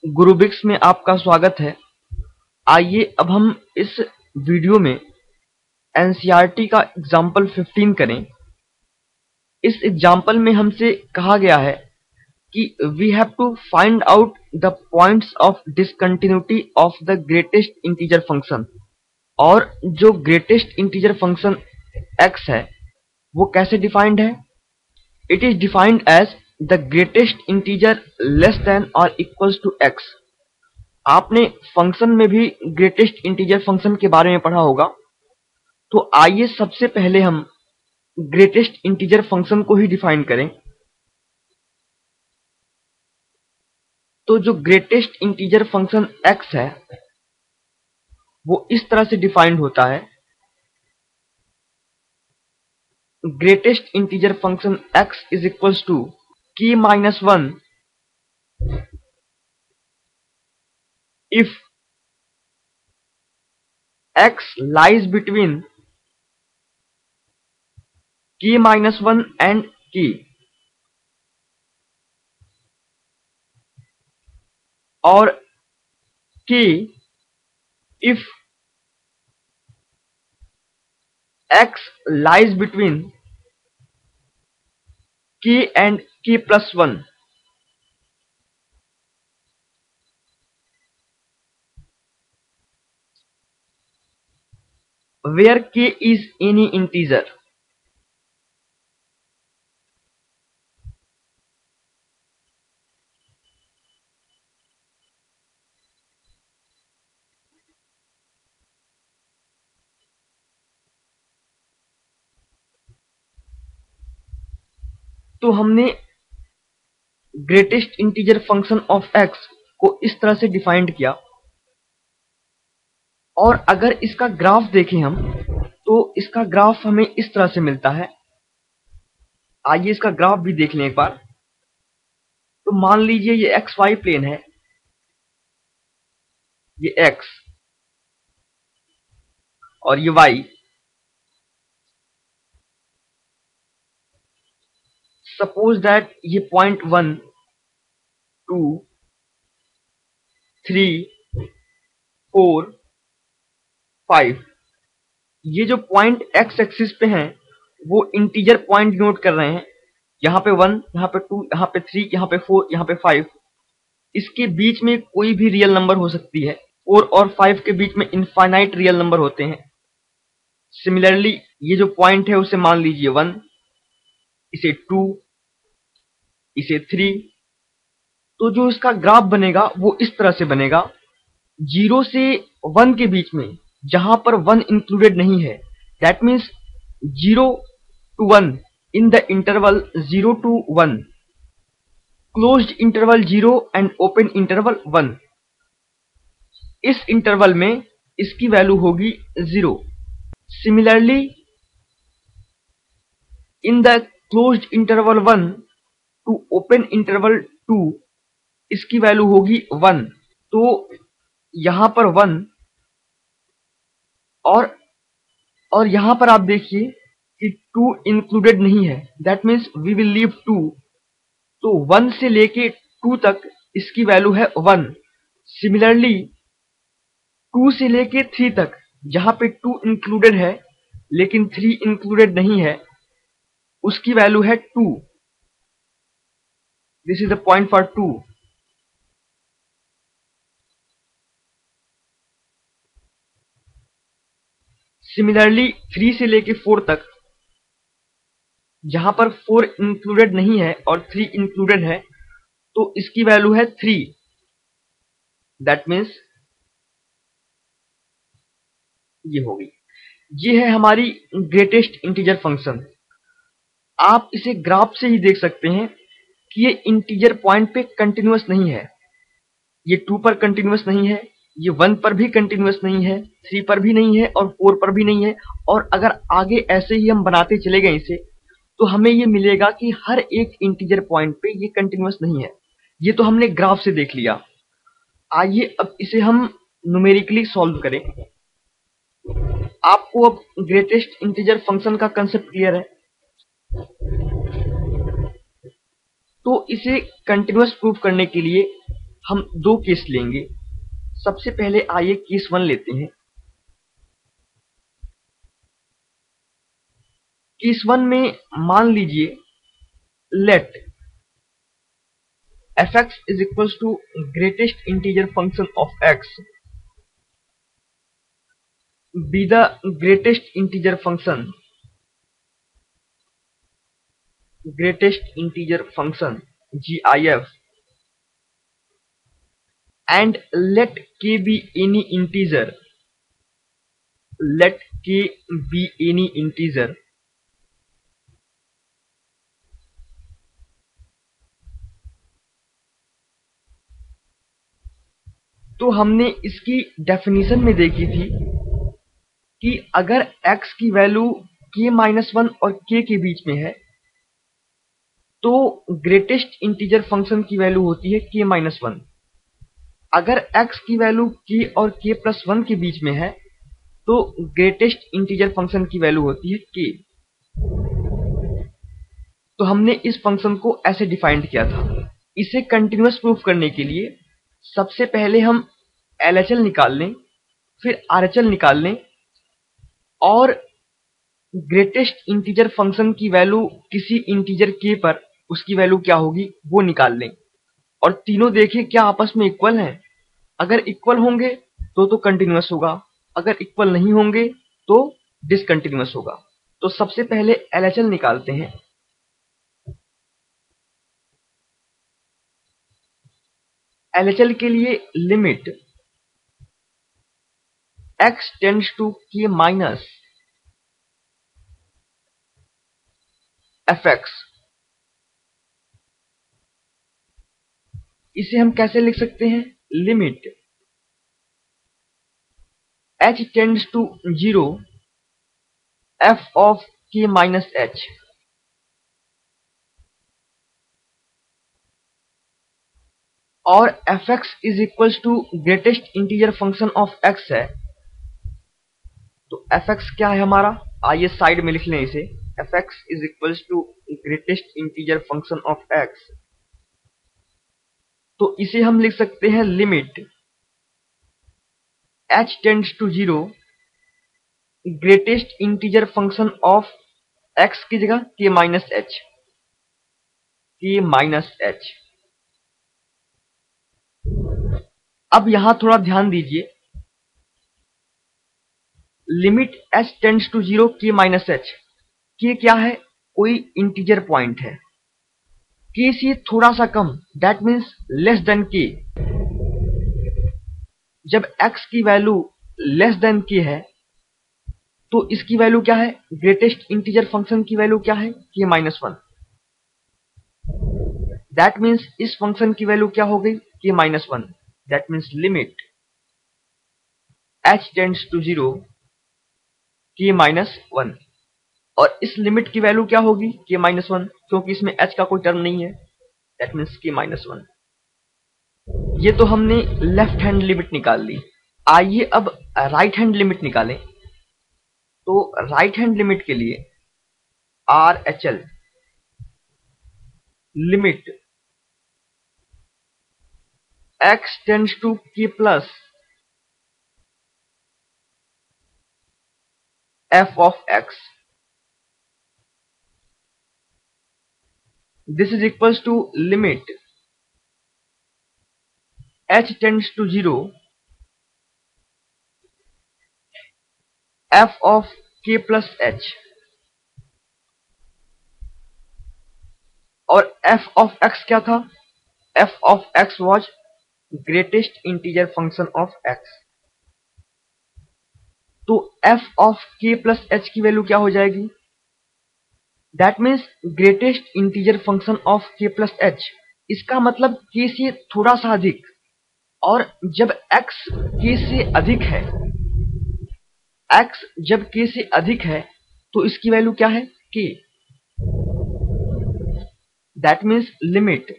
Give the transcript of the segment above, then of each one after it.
गुरुबिक्स में आपका स्वागत है। आइए अब हम इस वीडियो में एनसीईआरटी का एग्जाम्पल 15 करें। इस एग्जाम्पल में हमसे कहा गया है कि we have to find out the points of discontinuity of the greatest integer function. और जो ग्रेटेस्ट इंटीजर फंक्शन x है वो कैसे डिफाइंड है? It is defined as the greatest integer less than और इक्वल्स टू x। आपने function में भी ग्रेटेस्ट इंटीजर फंक्शन के बारे में पढ़ा होगा, तो आइए सबसे पहले हम ग्रेटेस्ट इंटीजर फंक्शन को ही डिफाइन करें। तो जो ग्रेटेस्ट इंटीजर फंक्शन x है वो इस तरह से डिफाइंड होता है। Greatest integer function x is equals to k-1 if x lies between k-1 and k, और k if x lies between k and k plus 1। where k is any integer। तो हमने greatest integer function of x को इस तरह से defined किया, और अगर इसका ग्राफ देखें हम तो इसका ग्राफ हमें इस तरह से मिलता है। आइए इसका ग्राफ भी देख लें एक बार। तो मान लीजिए ये XY प्लेन है, ये x और ये y। सपोज दैट ये पॉइंट 1 2 3 4 5, ये जो पॉइंट x एक्सिस पे हैं वो इंटीजर पॉइंट नोट कर रहे हैं। यहाँ पे 1, यहाँ पे 2, यहाँ पे 3, यहाँ पे 4, यहाँ पे 5। इसके बीच में कोई भी रियल नंबर हो सकती है। 4 और 5 के बीच में इनफाइनाइट रियल नंबर होते हैं। सिमिलरली ये जो पॉइंट है उसे मान लीजिए 1, इसे 2, इसे 3। तो जो इसका ग्राफ बनेगा वो इस तरह से बनेगा। 0 से 1 के बीच में जहां पर 1 इंक्लूडेड नहीं है, that means 0 to 1 in the interval 0 to 1, closed interval 0 and open interval 1। इस इंटरवल में इसकी वैल्यू होगी 0। Similarly in the closed interval 1 to open interval 2, इसकी वैल्यू होगी 1। तो यहां पर 1 और यहां पर आप देखिए कि 2 इंक्लूडेड नहीं है, that means we will leave 2। तो 1 से लेके 2 तक इसकी वैल्यू है 1। सिमिलरली 2 से लेके 3 तक जहां पे 2 इंक्लूडेड है लेकिन 3 इंक्लूडेड नहीं है, उसकी वैल्यू है 2। This is the point for 2। Similarly 3 से लेके 4 तक जहां पर 4 इंक्लूडेड नहीं है और 3 इंक्लूडेड है, तो इसकी वैल्यू है 3। दैट मीन्स ये होगी। ये है हमारी ग्रेटेस्ट इंटीजर फंक्शन। आप इसे ग्राफ से ही देख सकते हैं कि ये इंटीजर पॉइंट पे कंटिन्यूअस नहीं है। ये 2 पर कंटिन्यूअस नहीं है, ये 1 पर भी कंटिन्यूअस नहीं है, 3 पर भी नहीं है और 4 पर भी नहीं है। और अगर आगे ऐसे ही हम बनाते चले गए इसे, तो हमें ये मिलेगा कि हर एक इंटीजर पॉइंट पे ये कंटिन्यूअस नहीं है। ये तो हमने ग्राफ से देख लिया। आइए अब इसे हम न्यूमेरिकली सॉल्व करें। आपको अब ग्रेटेस्ट इंटीजर फंक्शन का कंसेप्ट क्लियर है। तो इसे कंटिन्यूअस प्रूफ करने के लिए हम दो केस लेंगे। सबसे पहले आइए केस 1 लेते हैं। केस 1 में मान लीजिए late fx is equals to greatest integer function of x be the greatest integer function GIF, and let k be any integer. Let k be any integer. तो हमने इसकी डेफिनेशन में देखी थी कि अगर x की वैल्यू k-1 और k के बीच में है तो ग्रेटेस्ट इंटीजर फंक्शन की वैल्यू होती है k-1। अगर x की वैल्यू k और k+1 के बीच में है तो ग्रेटेस्ट इंटीजर फंक्शन की वैल्यू होती है k। तो हमने इस फंक्शन को ऐसे डिफाइंड किया था। इसे कंटिन्यूअस प्रूफ करने के लिए सबसे पहले हम LHL निकाल लें, फिर RHL निकाल लें और ग्रेटेस्ट इंटीजर फंक्शन की वैल्यू किसी इंटीजर k पर उसकी वैल्यू क्या होगी वो निकाल लें और तीनों देखें क्या आपस में इक्वल हैं। अगर इक्वल होंगे तो कंटिन्यूअस होगा, अगर इक्वल नहीं होंगे तो डिसकंटिन्यूअस होगा। तो सबसे पहले LHL निकालते हैं। LHL के लिए limit x tends to k minus fx, इसे हम कैसे लिख सकते हैं? Limit h tends to 0 f of k minus h, और fx is equals to greatest integer function of x है। तो fx क्या है हमारा? आइए साइड में लिख लें इसे। fx is equals to greatest integer function of x। तो इसे हम लिख सकते हैं limit h tends to 0 greatest integer function of x की जगह k minus h, k minus h। अब यहां थोड़ा ध्यान दीजिए, limit h tends to 0 k minus h, k क्या है? कोई इंटीजर पॉइंट है, k से थोड़ा सा कम, that means less than k। जब x की वैल्यू लेस देन k है तो इसकी वैल्यू क्या है? ग्रेटेस्ट इंटीजर फंक्शन की वैल्यू क्या है? k minus 1। दैट मीन्स इस फंक्शन की वैल्यू क्या हो गई? k minus 1। That means limit h tends to 0 k minus 1। और इस लिमिट की वैल्यू क्या होगी? k माइनस 1, क्योंकि इसमें h का कोई टर्म नहीं है। That means k minus 1। ये तो हमने लेफ्ट हैंड लिमिट निकाल ली। आइए अब राइट हैंड लिमिट निकालें। तो राइट हैंड लिमिट के लिए RHL limit x tends to k plus f of x, this is equals to limit h tends to 0 f of k plus h, और f of x क्या था? f of x was greatest integer function of x। तो f of k plus h की value क्या हो जाएगी? That means greatest integer function of k plus h। इसका मतलब k से थोड़ा सा अधिक, और जब x k से अधिक है, x जब k से अधिक है तो इसकी वैल्यू क्या है? k। That means limit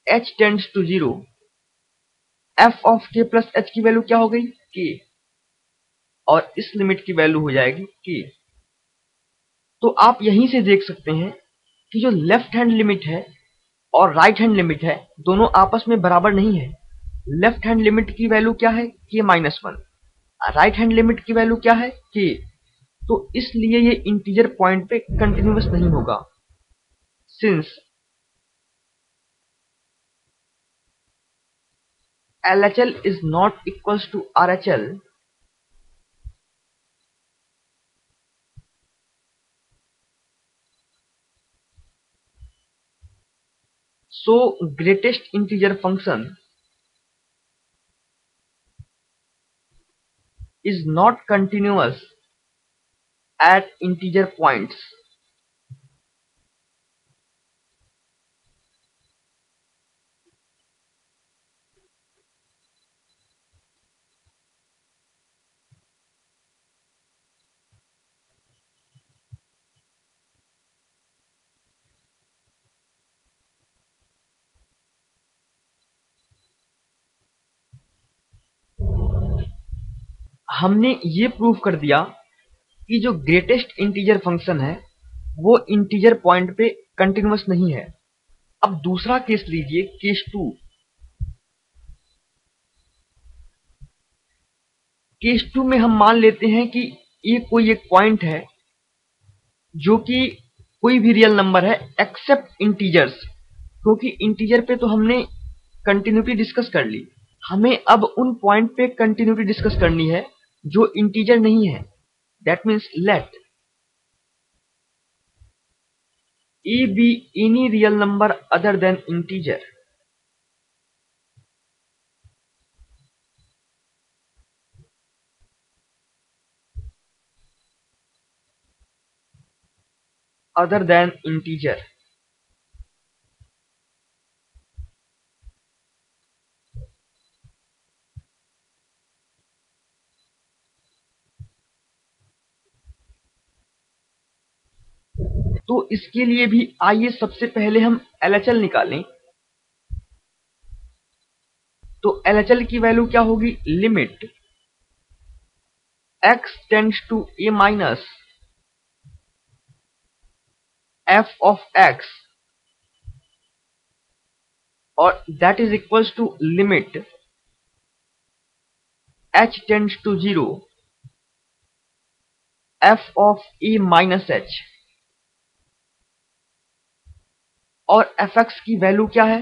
h tends to 0 f of k plus h की वैल्यू क्या हो गई? k, और इस लिमिट की वैल्यू हो जाएगी k। तो आप यहीं से देख सकते हैं कि जो लेफ्ट हैंड लिमिट है और राइट हैंड लिमिट है, दोनों आपस में बराबर नहीं है। लेफ्ट हैंड लिमिट की वैल्यू क्या है, k-1, राइट हैंड लिमिट की वैल्यू क्या है, k। तो इसलिए ये इंटीजर पॉइंट पे कंटिन्यूअस नहीं होगा। Since LHL is not equals to RHL, so greatest integer function is not continuous at integer points. हमने ये प्रूव कर दिया कि जो ग्रेटेस्ट इंटीजर फंक्शन है वो इंटीजर पॉइंट पे कंटिन्यूअस नहीं है। अब दूसरा केस लीजिए, केस 2। केस 2 में हम मान लेते हैं कि ये कोई एक पॉइंट है जो कि कोई भी रियल नंबर है एक्सेप्ट इंटीजर्स, क्योंकि इंटीजर पे तो हमने कंटिन्यूटी डिस्कस कर ली। हमें अब उन पॉइंट पे कंटिन्यूटी डिस्कस करनी है जो इंटीजर नहीं है। That means let a be any real number other than integer। other than integer। तो इसके लिए भी आइए सबसे पहले हम LHL निकालें। तो LHL की वैल्यू क्या होगी, limit x tends to a minus f of x, और that is equals to limit h tends to 0 f of a minus h। और fx की वैल्यू क्या है,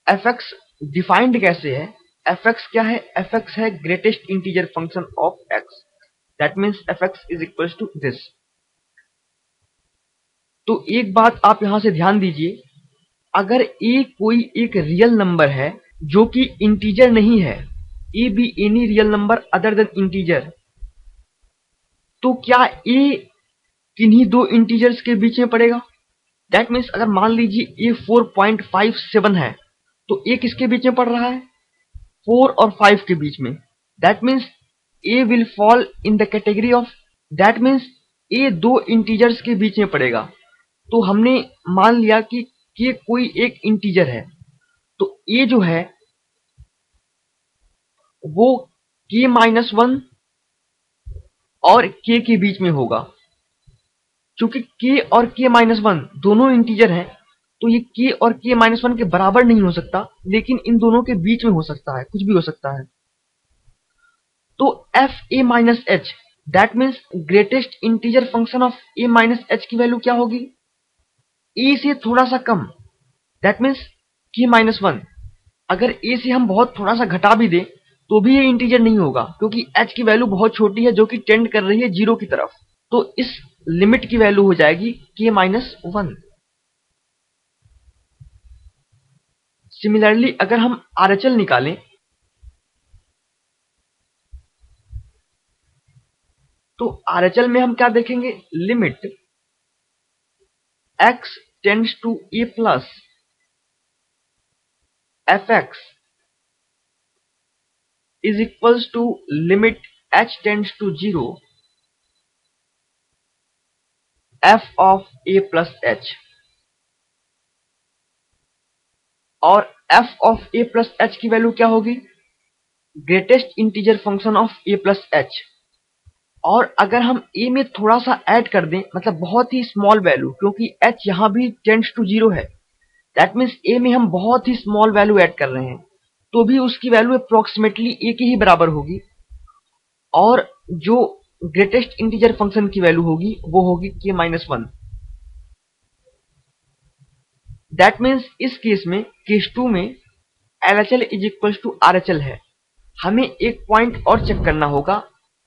fx डिफाइंड कैसे है, fx क्या है, fx है greatest integer function of x। That means fx is equals to this. तो एक बात आप यहां से ध्यान दीजिए, अगर a कोई एक रियल नंबर है जो कि इंटीजर नहीं है, a be any real number other than integer, तो क्या a किन्हीं दो इंटीजर्स के बीच में पड़ेगा। दैट मीन्स अगर मान लीजिए a 4.57 है तो a किसके बीच में पड़ रहा है, 4 और 5 के बीच में। That means a will fall in the category of, that means a दो इंटीजर्स के बीच में पड़ेगा। तो हमने मान लिया कि k कोई एक इंटीजर है, तो a जो है वो k-1 और k के बीच में होगा। चूंकि k और k-1 दोनों इंटीजर हैं, तो ये k और k-1 के बराबर नहीं हो सकता, लेकिन इन दोनों के बीच में हो सकता है, कुछ भी हो सकता है। तो f a minus h, that means greatest integer function of a minus h की वैल्यू क्या होगी, a से थोड़ा सा कम, दैट मीन्स k-1। अगर a से हम बहुत थोड़ा सा घटा भी दें तो भी ये इंटीजर नहीं होगा, क्योंकि h की वैल्यू बहुत छोटी है जो कि टेंड कर रही है 0 की तरफ। तो इस लिमिट की वैल्यू हो जाएगी k-1। सिमिलरली अगर हम RHL निकालें तो RHL में हम क्या देखेंगे, limit x tends to a plus fx is equals to limit h tends to 0 f of a plus h। और f of a plus h की वैल्यू क्या होगी, greatest integer function of a plus h। और अगर हम a में थोड़ा सा ऐड कर दें, मतलब बहुत ही स्मॉल वैल्यू, क्योंकि h यहाँ भी टेंड्स टू 0 है, दैट मीन्स a में हम बहुत ही स्मॉल वैल्यू ऐड कर रहे हैं, तो भी उसकी वैल्यू अप्रोक्सीमेटली a के ही बराबर होगी, और जो ग्रेटेस्ट इंटीजर फंक्शन की वैल्यू होगी वो होगी k-1। दैट मीन्स इस केस में, केस 2 में LHL is equal to RHL है। हमें एक पॉइंट और चेक करना होगा,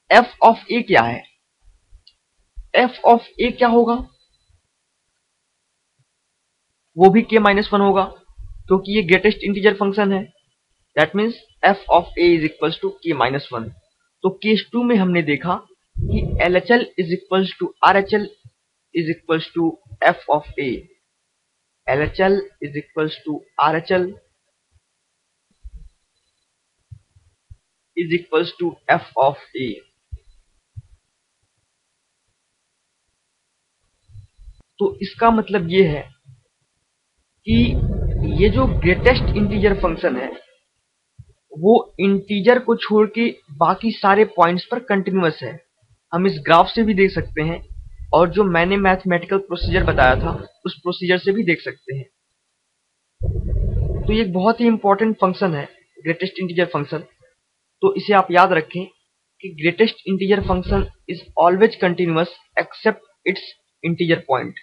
f ऑफ a क्या है। f ऑफ a क्या होगा, वो भी k-1 होगा, क्योंकि ये ग्रेटेस्ट इंटीजर फंक्शन है। That means f of a is equal to k-1। तो केस 2 में हमने देखा कि LHL is equal to RHL is equal to f of a। LHL is equal to RHL is equal to f of a। तो इसका मतलब ये है कि ये जो ग्रेटेस्ट इंटीजर फंक्शन है वो इंटीजर को छोड़ के बाकी सारे पॉइंट्स पर कंटिन्यूअस है। हम इस ग्राफ से भी देख सकते हैं, और जो मैंने मैथमेटिकल प्रोसीजर बताया था उस प्रोसीजर से भी देख सकते हैं। तो ये एक बहुत ही इंपॉर्टेंट फंक्शन है, ग्रेटेस्ट इंटीजर फंक्शन। तो इसे आप याद रखें कि greatest integer function is always continuous except its integer point.